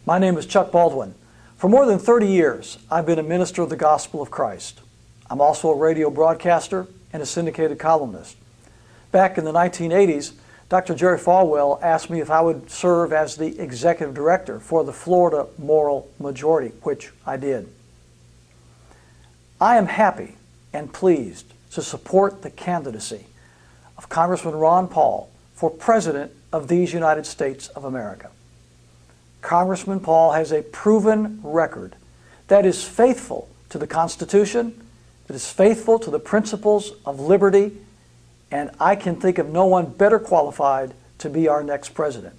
My name is Chuck Baldwin. For more than 30 years, I've been a minister of the gospel of Christ. I'm also a radio broadcaster and a syndicated columnist. Back in the 1980s, Dr. Jerry Falwell asked me if I would serve as the executive director for the Florida Moral Majority, which I did. I am happy and pleased to support the candidacy of Congressman Ron Paul for President of these United States of America. Congressman Paul has a proven record that is faithful to the Constitution, that is faithful to the principles of liberty, and I can think of no one better qualified to be our next president.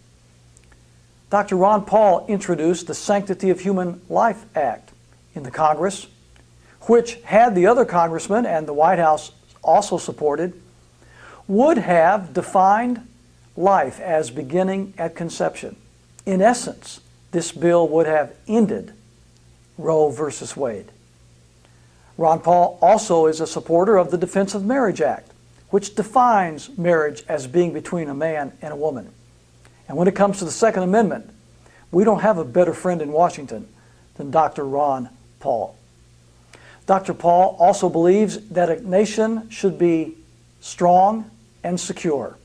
Dr. Ron Paul introduced the Sanctity of Human Life Act in the Congress, which, had the other congressmen and the White House also supported, would have defined life as beginning at conception. In essence, this bill would have ended Roe versus Wade. Ron Paul also is a supporter of the Defense of Marriage Act, which defines marriage as being between a man and a woman. And when it comes to the Second Amendment, we don't have a better friend in Washington than Dr. Ron Paul. Dr. Paul also believes that a nation should be strong and secure.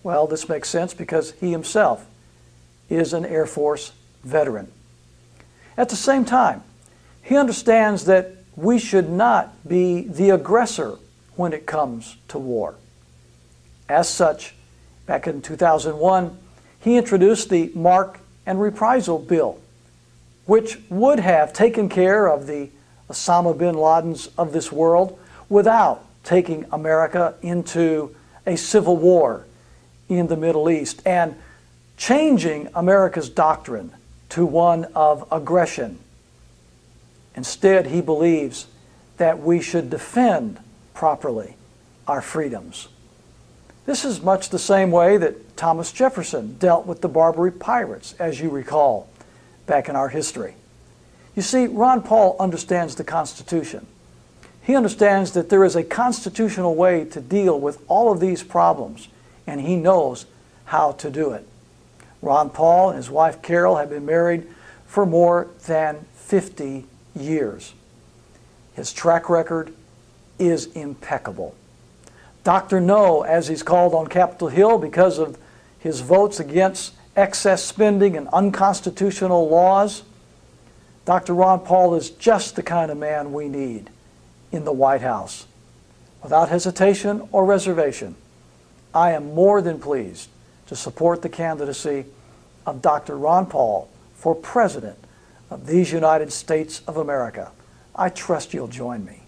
Well, this makes sense because he himself is an Air Force veteran. At the same time, he understands that we should not be the aggressor when it comes to war. As such, back in 2001, he introduced the Mark and Reprisal Bill, which would have taken care of the Osama bin Ladens of this world without taking America into a civil war in the Middle East and changing America's doctrine to one of aggression. Instead, he believes that we should defend properly our freedoms. This is much the same way that Thomas Jefferson dealt with the Barbary pirates, as you recall, back in our history. You see, Ron Paul understands the Constitution. He understands that there is a constitutional way to deal with all of these problems, and he knows how to do it. Ron Paul and his wife Carol have been married for more than 50 years. His track record is impeccable. Dr. No, as he's called on Capitol Hill because of his votes against excess spending and unconstitutional laws, Dr. Ron Paul is just the kind of man we need in the White House. Without hesitation or reservation, I am more than pleased to support the candidacy of Dr. Ron Paul for President of these United States of America. I trust you'll join me.